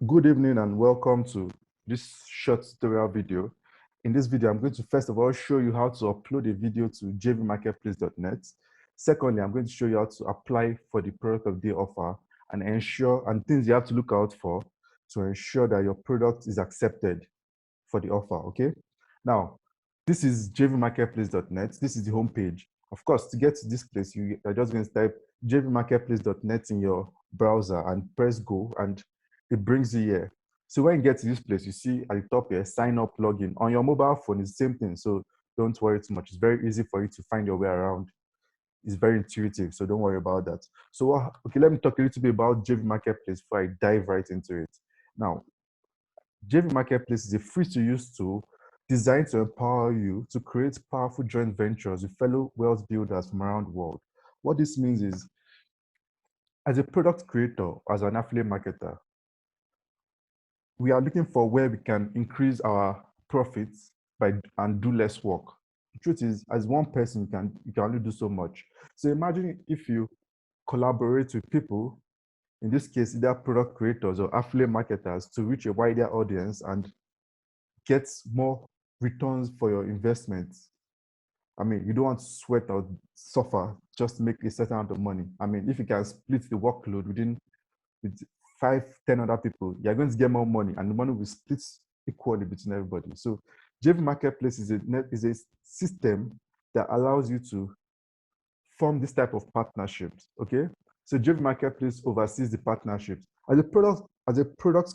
Good evening and welcome to this short tutorial video. In this video, I'm going to first of all show you how to upload a video to jvmarketplace.net. Secondly, I'm going to show you how to apply for the product of the offer and ensure and things you have to look out for to ensure that your product is accepted for the offer. Okay. Now, this is jvmarketplace.net. This is the homepage. Of course, to get to this place, you are just going to type jvmarketplace.net in your browser and press go, and it brings you here. So when you get to this place, you see at the top here, sign up, login. On your mobile phone, it's the same thing. So don't worry too much. It's very easy for you to find your way around. It's very intuitive, so don't worry about that. So, okay, let me talk a little bit about JV Marketplace before I dive right into it. Now, JV Marketplace is a free-to-use tool designed to empower you to create powerful joint ventures with fellow wealth builders from around the world. What this means is, as a product creator, as an affiliate marketer, we are looking for where we can increase our profits and do less work. The truth is, as one person, you can only do so much. So imagine if you collaborate with people, in this case, either product creators or affiliate marketers, to reach a wider audience and get more returns for your investments. I mean, you don't want to sweat or suffer just to make a certain amount of money. I mean, if you can split the workload with 5, 10 other people, you're going to get more money, and the money will split equally between everybody. So JV Marketplace is a system that allows you to form this type of partnerships. Okay. So JV Marketplace oversees the partnerships. As a product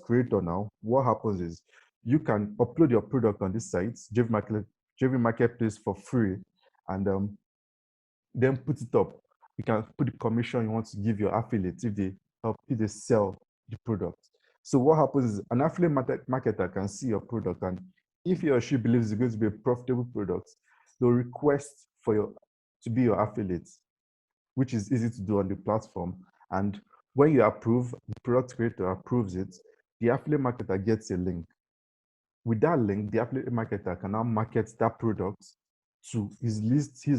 creator now, what happens is you can upload your product on this site, JV Marketplace, for free, and then put it up. You can put the commission you want to give your affiliates if they sell the product. So what happens is an affiliate marketer can see your product, and if he or she believes it's going to be a profitable product, they'll request for you to be your affiliate, which is easy to do on the platform. And when you approve, the product creator approves it, the affiliate marketer gets a link. With that link, the affiliate marketer can now market that product to his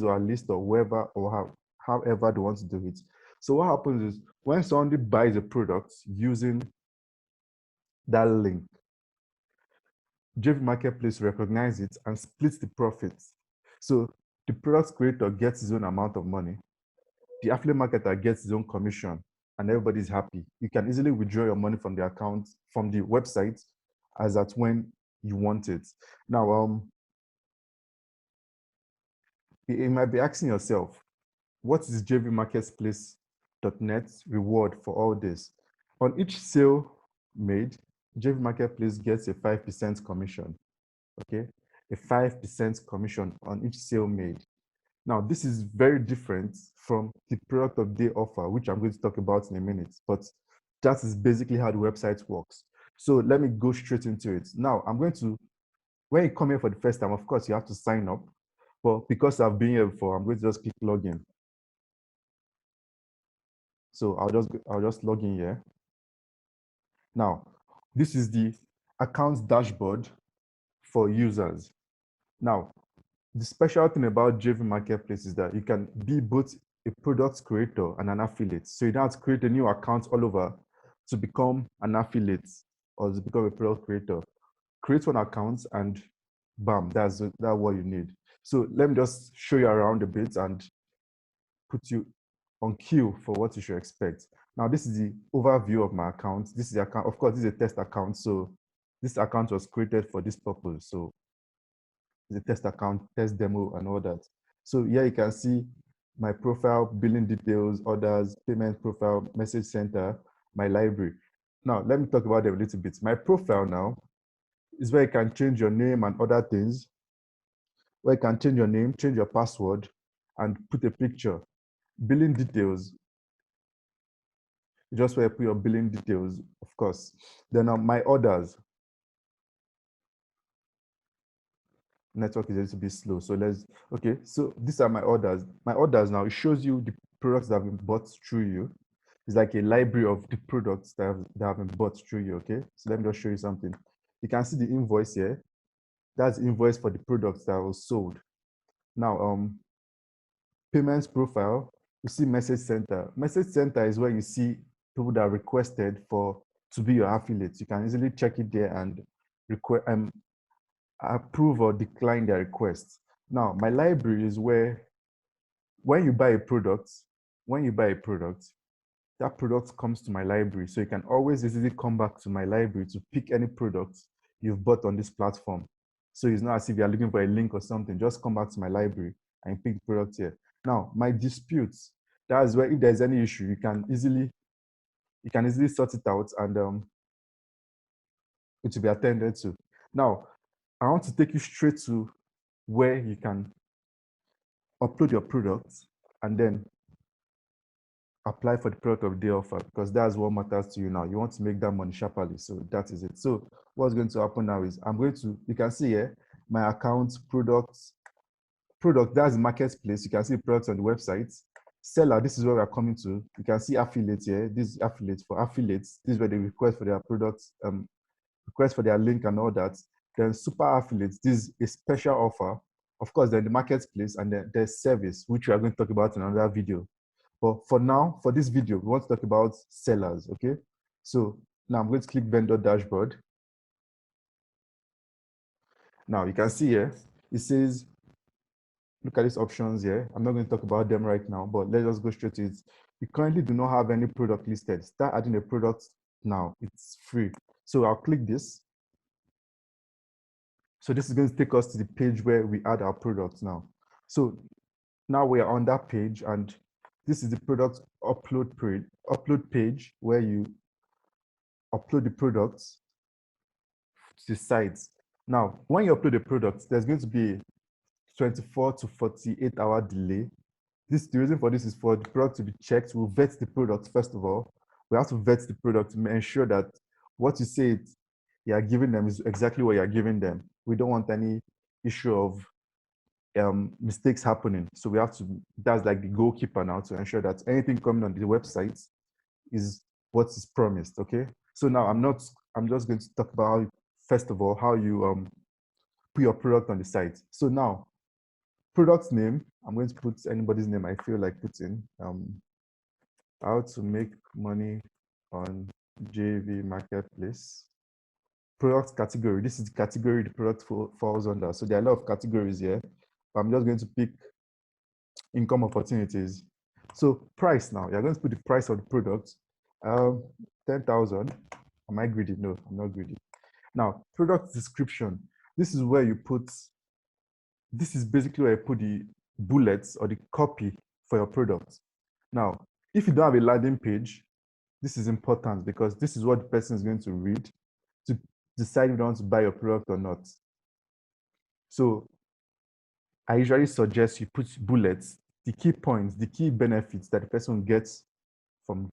or her list, or whoever, or however they want to do it. So what happens is when somebody buys a product using that link, JV Marketplace recognizes it and splits the profits. So the product creator gets his own amount of money, the affiliate marketer gets his own commission, and everybody's happy. You can easily withdraw your money from the account, from the website, as at when you want it. Now, you might be asking yourself, what is jvmarketplace.net reward for all this? On each sale made, JV Marketplace gets a 5% commission. Okay, a 5% commission on each sale made. Now, this is very different from the product of day offer, which I'm going to talk about in a minute, but that is basically how the website works. So let me go straight into it. Now, when you come here for the first time, of course, you have to sign up. But because I've been here before, I'm going to just click login. So I'll just log in here. Now, this is the accounts dashboard for users. Now, the special thing about JV Marketplace is that you can be both a product creator and an affiliate. So you don't have to create a new account all over to become an affiliate or to become a product creator. Create one account and bam, that's what you need. So let me just show you around a bit and put you on cue for what you should expect. Now, this is the overview of my account. This is the account. Of course, this is a test account. So this account was created for this purpose. So it's a test account, test demo, and all that. So here you can see my profile, billing details, orders, payment profile, message center, my library. Now, let me talk about them a little bit. My profile now is where you can change your name and other things, where you can change your name, change your password, and put a picture. Billing details, just where you put your billing details, of course. Then my orders. Network is a little bit slow. So okay, so these are my orders. My orders now, it shows you the products that have been bought through you. It's like a library of the products that have been bought through you, okay? So let me just show you something. You can see the invoice here. That's invoice for the products that was sold. Now, payments profile, you see message center. Message center is where you see people that requested for to be your affiliate. You can easily check it there and request approve or decline their requests. Now, my library is where when you buy a product, when you buy a product, that product comes to my library. So you can always easily come back to my library to pick any product you've bought on this platform. So it's not as if you're looking for a link or something. Just come back to my library and pick the product here. Now, my disputes, that's where if there's any issue, you can easily sort it out and it will be attended to. Now, I want to take you straight to where you can upload your products and then apply for the product of the day offer, because that's what matters to you now. You want to make that money sharply. So that is it. So what's going to happen now is I'm going to, you can see here, my account, products, that's the marketplace. You can see products on the website. Seller, this is where we're coming to. You can see affiliates here. This is affiliates. For affiliates, this is where they request for their products, request for their link and all that. Then super affiliates, this is a special offer. Of course, then the marketplace, and then there's service, which we are going to talk about in another video. But for now, for this video, we want to talk about sellers, okay? So now I'm going to click vendor dashboard. Now you can see here, it says, look at these options here. I'm not going to talk about them right now, but let's just go straight to it. You currently do not have any product listed. Start adding a product now. It's free. So I'll click this. So this is going to take us to the page where we add our products now. So now we are on that page, and this is the product upload page where you upload the products to the sites. Now, when you upload the products, there's going to be a 24 to 48-hour delay. The reason for this is for the product to be checked. We'll vet the product first of all. We have to vet the product to ensure that what you say you are giving them is exactly what you are giving them. We don't want any issue of mistakes happening. So we have to, that's like the goalkeeper now, to ensure that anything coming on the website is what is promised, okay? So now I'm just going to talk about, first of all, how you put your product on the site. So now, product name, I'm going to put anybody's name I feel like putting. How to make money on JV Marketplace. Product category, this is the category the product falls under. So there are a lot of categories here, but I'm just going to pick income opportunities. So price now, you're going to put the price of the product, 10,000. Am I greedy? No, I'm not greedy. Now, product description. This is where you put, this is basically where you put the bullets or the copy for your product. Now, if you don't have a landing page, this is important because this is what the person is going to read to decide if they want to buy your product or not. So I usually suggest you put bullets, the key points, the key benefits that the person gets from,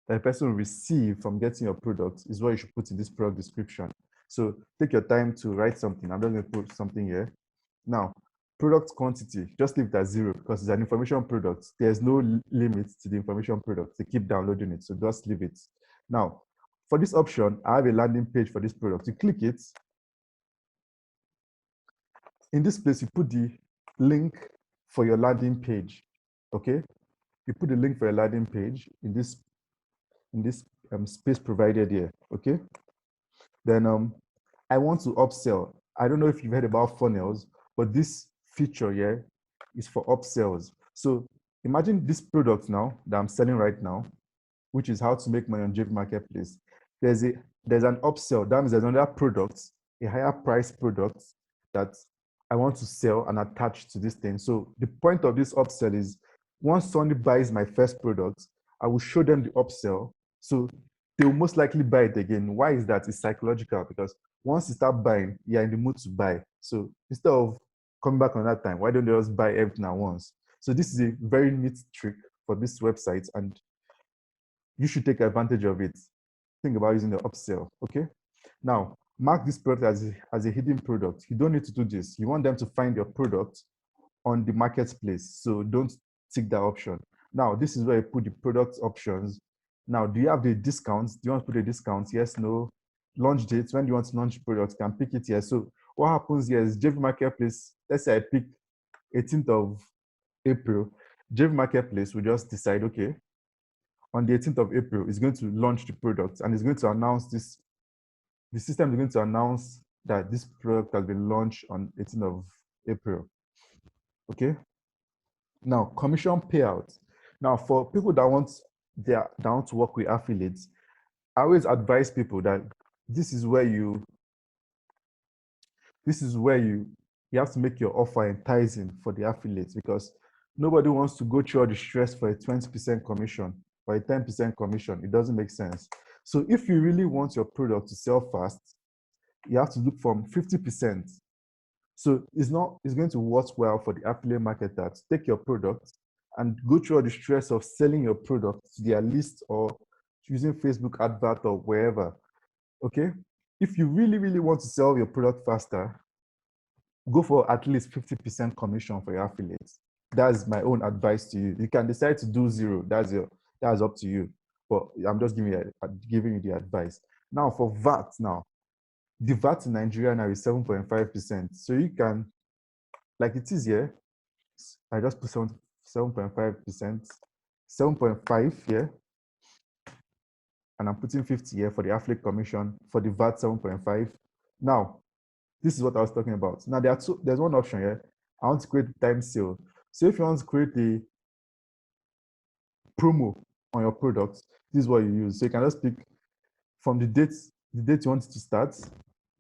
that the person will receive from getting your product is what you should put in this product description. So take your time to write something. I'm just going to put something here. Now, product quantity, just leave it at 0 because it's an information product. There's no limit to the information product. They keep downloading it, so just leave it. Now, for this option, I have a landing page for this product. You click it. In this place, you put the link for your landing page, okay? You put the link for your landing page in this space provided here, okay? Then I want to upsell. I don't know if you've heard about funnels, but this feature here is for upsells. So imagine this product now that I'm selling right now, which is how to make money on JV Marketplace. There's an upsell. That means there's another product, a higher price product that I want to sell and attach to this thing. So the point of this upsell is once somebody buys my first product, I will show them the upsell. So they will most likely buy it again. Why is that? It's psychological because once you start buying, you're in the mood to buy. So instead of coming back on that time, why don't they just buy everything at once? So this is a very neat trick for this website, and you should take advantage of it. Think about using the upsell, okay? Now, mark this product as a hidden product. You don't need to do this. You want them to find your product on the marketplace, so don't tick that option. Now, this is where you put the product options. Now, do you have the discounts? Do you want to put a discount? Yes, no. Launch dates, when do you want to launch products? You can pick it here. So what happens here is JV Marketplace, let's say I pick 18th of April, JV Marketplace will just decide, okay, on the 18th of April, it's going to launch the product and it's going to announce this. The system is going to announce that this product has been launched on 18th of April. Okay. Now, commission payouts. Now, for people that want to work with affiliates, I always advise people that this is where you have to make your offer enticing for the affiliates, because nobody wants to go through all the stress for a 20% commission or a 10% commission. It doesn't make sense. So if you really want your product to sell fast, you have to look from 50%. So it's going to work well for the affiliate marketer to take your product and go through all the stress of selling your product to their list or using Facebook advert or wherever. Okay. If you really, really want to sell your product faster, go for at least 50% commission for your affiliates. That's my own advice to you. You can decide to do zero. That's up to you. But I'm just giving you the advice. Now for VAT now. The VAT in Nigeria now is 7.5%. So you can, like it is here, I just put 7.5%, 7.5 here, and I'm putting 50 here for the affiliate commission for the VAT 7.5. Now, this is what I was talking about. Now, there's one option here. I want to create a time sale. So if you want to create a promo on your product, this is what you use. So you can just pick from the date you want it to start,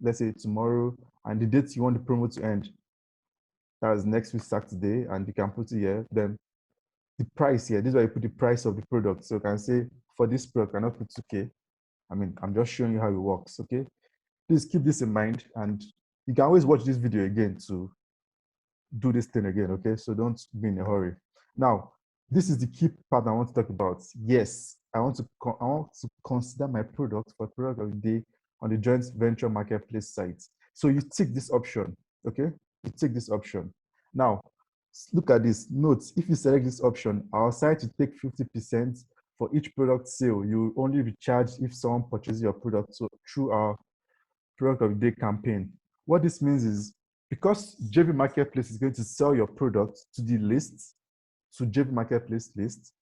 let's say tomorrow, and the date you want the promo to end. That is next week Saturday, and you can put it here. Then the price here, this is where you put the price of the product. So you can say for this product, I cannot put 2K. I mean, I'm just showing you how it works, okay? Please keep this in mind, and you can always watch this video again to do this thing again, okay? So don't be in a hurry. Now, this is the key part I want to talk about. Yes, I want to consider my product for product of the day on the joint venture marketplace site. So you tick this option, okay? You tick this option. Now, look at this. Note, if you select this option, our site will take 50% for each product sale. You only recharge if someone purchases your product through our product of the day campaign. What this means is, because JV Marketplace is going to sell your product to the list, to JV Marketplace list,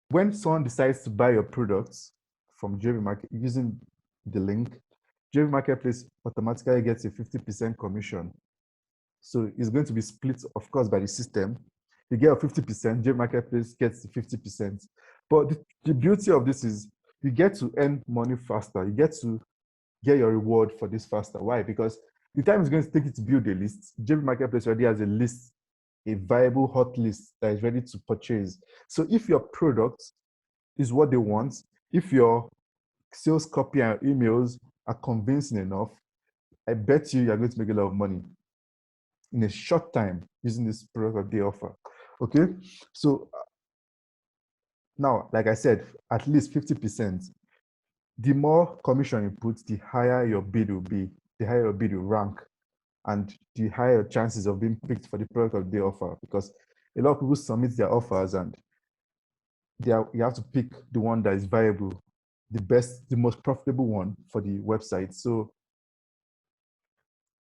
when someone decides to buy your products from JV Market using the link, JV Marketplace automatically gets a 50% commission. So it's going to be split, of course, by the system. You get a 50%, JV Marketplace gets the 50%. But the beauty of this is you get to earn money faster. You get to get your reward for this faster. Why? Because the time it's going to take you to build a list, JV Marketplace already has a list, a viable hot list that is ready to purchase. So if your product is what they want, if your sales copy and emails are convincing enough, I bet you're going to make a lot of money in a short time using this product of the offer. Okay, so now, like I said, at least 50%. The more commission you put, the higher your bid will be, the higher your bid will rank, and the higher chances of being picked for the product of the offer, because a lot of people submit their offers and you have to pick the one that is viable, the best, the most profitable one for the website. So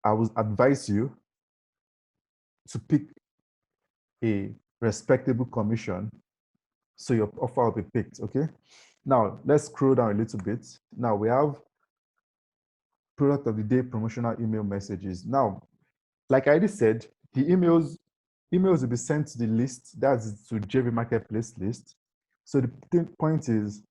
I would advise you to pick a respectable commission so your offer will be picked, okay? Now, let's scroll down a little bit. Now, we have product of the day promotional email messages. Now, like I already said, the emails will be sent to the list, that's to JV Marketplace list. So the point is,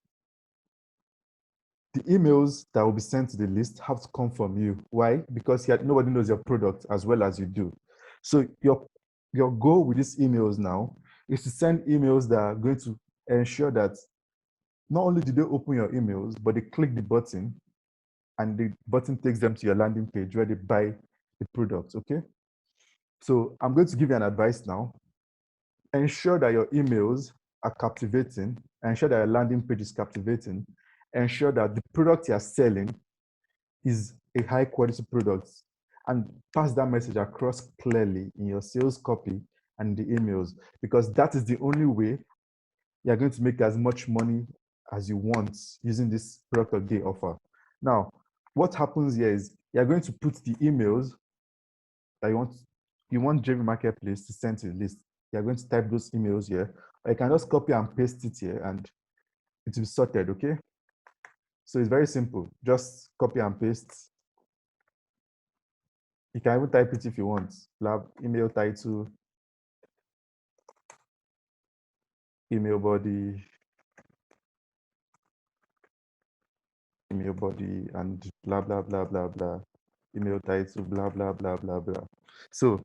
the emails that will be sent to the list have to come from you. Why? Because nobody knows your product as well as you do. So your goal with these emails now is to send emails that are going to ensure that not only do they open your emails, but they click the button and the button takes them to your landing page where they buy the product, okay? So I'm going to give you an advice now. Ensure that your emails are captivating, ensure that your landing page is captivating, ensure that the product you're selling is a high quality product, and pass that message across clearly in your sales copy and the emails, because that is the only way you're going to make as much money as you want using this product of day offer. Now, what happens here is you're going to put the emails that you want JV Marketplace to send to the list. You're going to type those emails here, or you can just copy and paste it here, and it will be sorted, okay? So it's very simple. Just copy and paste. You can even type it if you want. Lab, email title, email body, email body, and blah, blah, blah, blah, blah. Email title, blah, blah, blah, blah, blah. So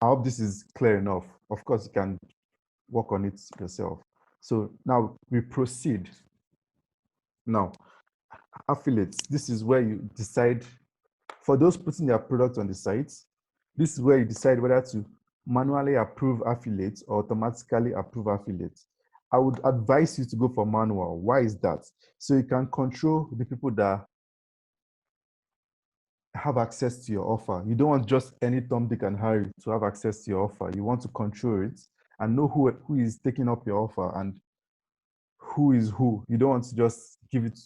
I hope this is clear enough. Of course, you can work on it yourself. So now we proceed. Now, affiliates, this is where you decide, for those putting their product on the site, this is where you decide whether to manually approve affiliates or automatically approve affiliates. I would advise you to go for manual. Why is that? So you can control the people that have access to your offer. You don't want just any Tom, Dick, and Harry to have access to your offer. You want to control it and know who is taking up your offer and who is who. You don't want to just give it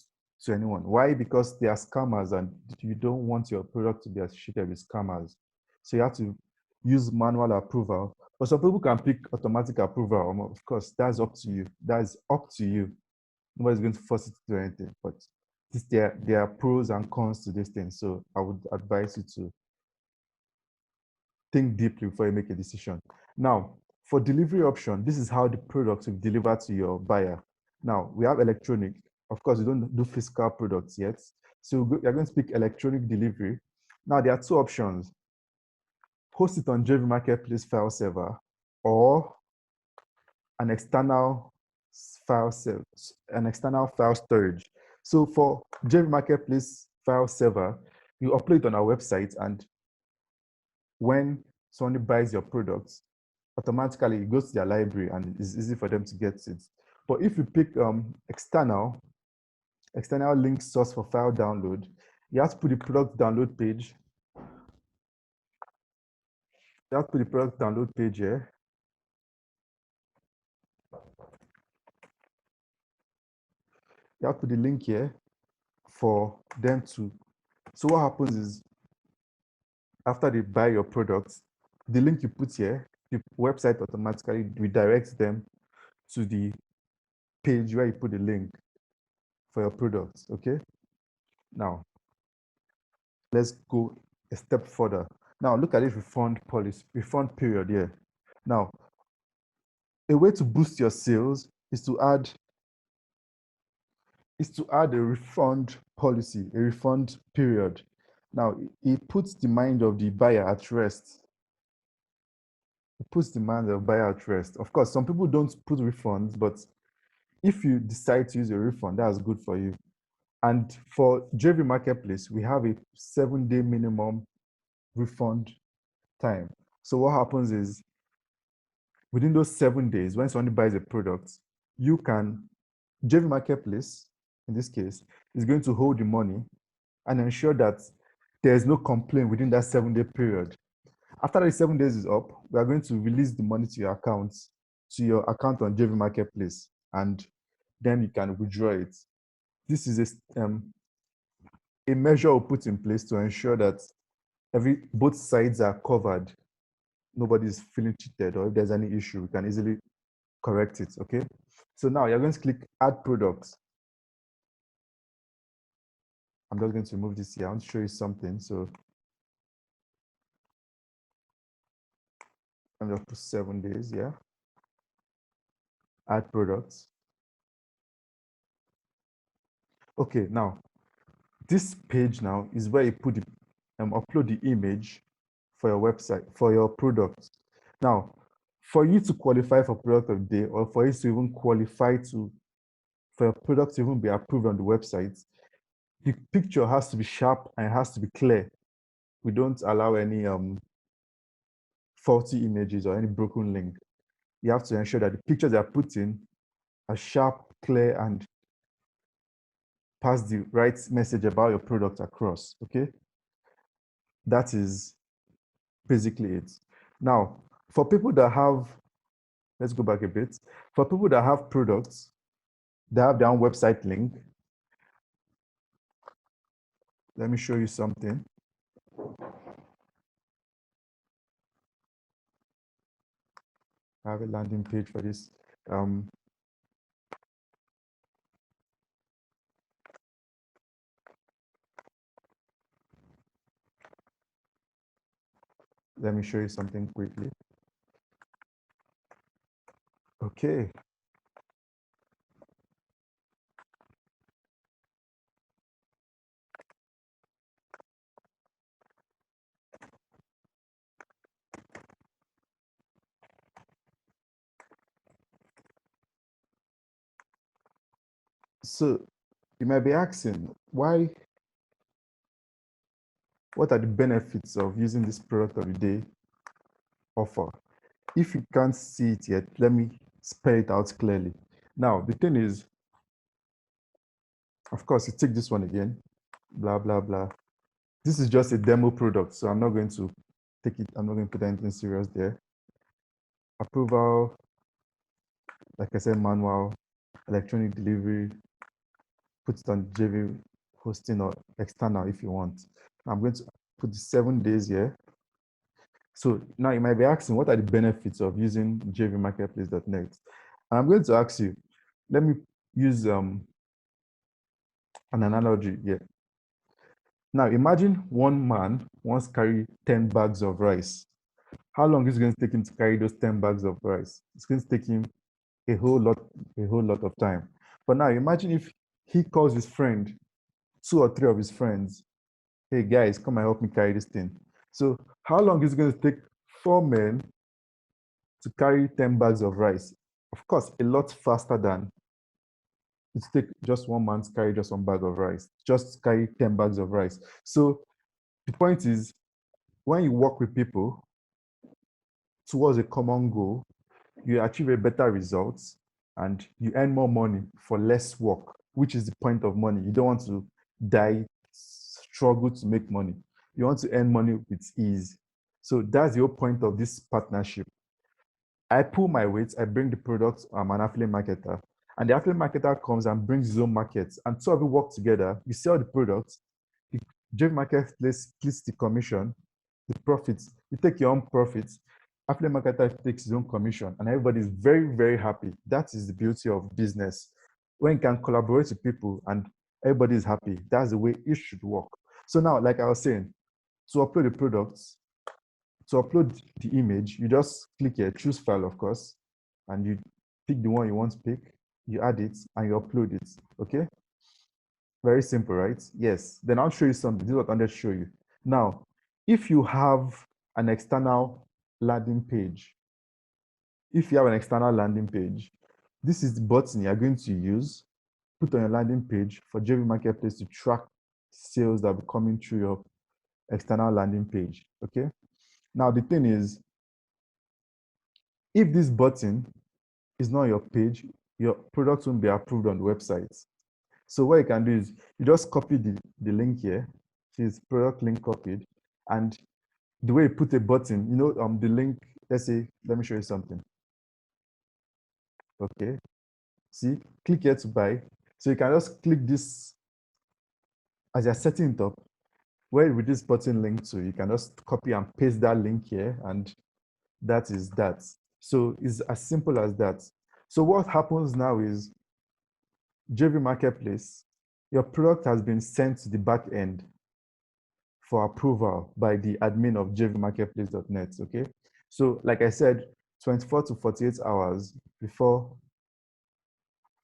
to anyone. Why? Because they are scammers and you don't want your product to be associated with scammers. So you have to use manual approval. But some people can pick automatic approval. Of course, that's up to you. That is up to you. Nobody's going to force you to do anything. But there are pros and cons to this thing. So I would advise you to think deeply before you make a decision. Now, for delivery option, this is how the product will deliver to your buyer. Now, we have electronic. Of course, we don't do physical products yet. So you're going to pick electronic delivery. Now, there are two options. Host it on JV Marketplace file server or an external an external file storage. So for JV Marketplace file server, you upload it on our website, and when somebody buys your products, automatically it goes to their library and it's easy for them to get it. But if you pick external link source for file download, you have to put the product download page. You have to put the product download page here. You have to put the link here for them to. So what happens is, after they buy your products, the link you put here, the website automatically redirects them to the page where you put the link for your products. Okay. Now, let's go a step further. Now, look at this refund policy, refund period here. Now, a way to boost your sales is to add a refund policy, a refund period. Now, it puts the mind of the buyer at rest. It puts the mind of the buyer at rest. Of course, some people don't put refunds, but if you decide to use a refund, that's good for you. And for JV Marketplace, we have a 7-day minimum refund time. So what happens is, within those 7 days, when somebody buys a product, you can, JV Marketplace, in this case, is going to hold the money and ensure that there's no complaint within that 7-day period. After the 7 days is up, we are going to release the money to your account, on JV Marketplace, and then you can withdraw it. This is a measure we put in place to ensure that both sides are covered. Nobody's feeling cheated, or if there's any issue, we can easily correct it. Okay. So now you're going to click add products. I'm just going to remove this here. I want to show you something. So I'm just put 7 days. Yeah. Add products. Okay. Now this page now is where you put upload the image for your website, for your product. Now, for you to qualify for product of the day, or for you to even qualify for your product to even be approved on the website, the picture has to be sharp and it has to be clear. We don't allow any faulty images or any broken link. You have to ensure that the pictures they are put in are sharp, clear, and pass the right message about your product across. Okay. That is basically it. Now, for people that have, let's go back a bit. For people that have products, they have their own website link. Let me show you something. I have a landing page for this. Let me show you something quickly. Okay. So you might be asking, what are the benefits of using this product of the day offer? If you can't see it yet, let me spell it out clearly. Now, the thing is, of course, you take this one again, blah, blah, blah. This is just a demo product, so I'm not going to take it, I'm not going to put anything serious there. Approval, like I said, manual, electronic delivery, put it on JV hosting or external if you want. I'm going to put the 7 days here. So now you might be asking, what are the benefits of using jvmarketplace.net? And I'm going to ask you, let me use an analogy here. Now imagine one man wants to carry 10 bags of rice. How long is it going to take him to carry those 10 bags of rice? It's going to take him a whole lot of time. But now imagine if he calls his friend, 2 or 3 of his friends, hey guys, come and help me carry this thing. So how long is it going to take 4 men to carry 10 bags of rice? Of course, a lot faster than it take just one man to carry just one bag of rice, just carry 10 bags of rice. So the point is, when you work with people towards a common goal, you achieve a better results and you earn more money for less work, which is the point of money. You don't want to die, struggle to make money. You want to earn money with ease. So that's the whole point of this partnership. I pull my weight, I bring the product, I'm an affiliate marketer. And the affiliate marketer comes and brings his own markets. And two of you work together, you sell the product, the J Marketplace splits the commission, the profits. You take your own profits, affiliate marketer takes his own commission, and everybody is very, very happy. That is the beauty of business. When you can collaborate with people and everybody is happy, that's the way it should work. So now, like I was saying, to upload the products, to upload the image, you just click here, choose file, of course, and you pick the one you want to pick, you add it, and you upload it. Okay? Very simple, right? Yes. Then I'll show you something. This is what I'm going to show you. Now, if you have an external landing page, if you have an external landing page, this is the button you're going to use, put on your landing page for JV Marketplace to track sales that will be coming through your external landing page. Okay? Now, the thing is, if this button is not on your page, your product won't be approved on the website. So what you can do is you just copy the link here, this product link copied, and the way you put a button, the link, let's say, let me show you something. Okay, see, click here to buy. So you can just click this as you're setting it up. Where with this button link to, you can just copy and paste that link here, and that is that. So it's as simple as that. So what happens now is JV Marketplace, your product has been sent to the back end for approval by the admin of jvmarketplace.net. Okay. So, like I said, 24 to 48 hours before,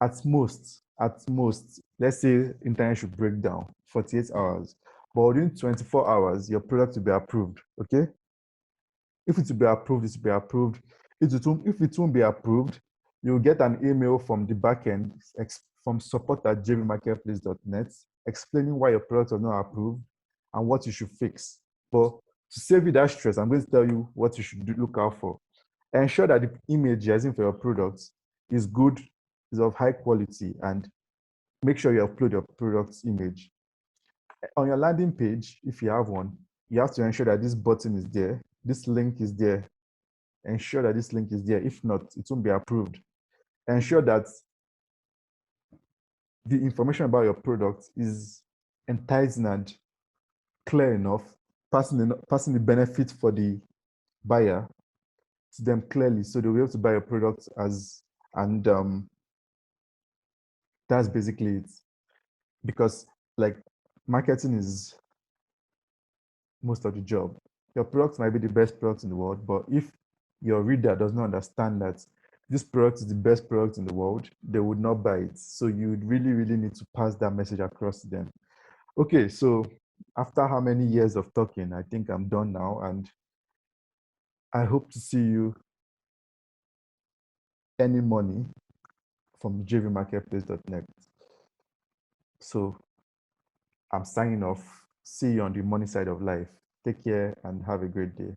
at most, let's say internet should break down, 48 hours. But within 24 hours, your product will be approved. Okay. If it will be approved, it will be approved. If it won't be approved, you'll get an email from the backend from support@jvmarketplace.net explaining why your product was not approved and what you should fix. But to save you that stress, I'm going to tell you what you should look out for. Ensure that the image you're using for your products is good, is of high quality, and make sure you upload your product's image. On your landing page, if you have one, you have to ensure that this button is there, this link is there. Ensure that this link is there. If not, it won't be approved. Ensure that the information about your product is enticing and clear enough, passing the benefit for the buyer to them clearly, so they'll be able to buy your product and that's basically it. Because like marketing is most of the job. Your product might be the best product in the world, but if your reader does not understand that this product is the best product in the world, they would not buy it. So you really, really need to pass that message across to them. Okay, so after how many years of talking, I think I'm done now, and I hope to see you any money from jvmarketplace.net. So I'm signing off. See you on the money side of life. Take care and have a great day.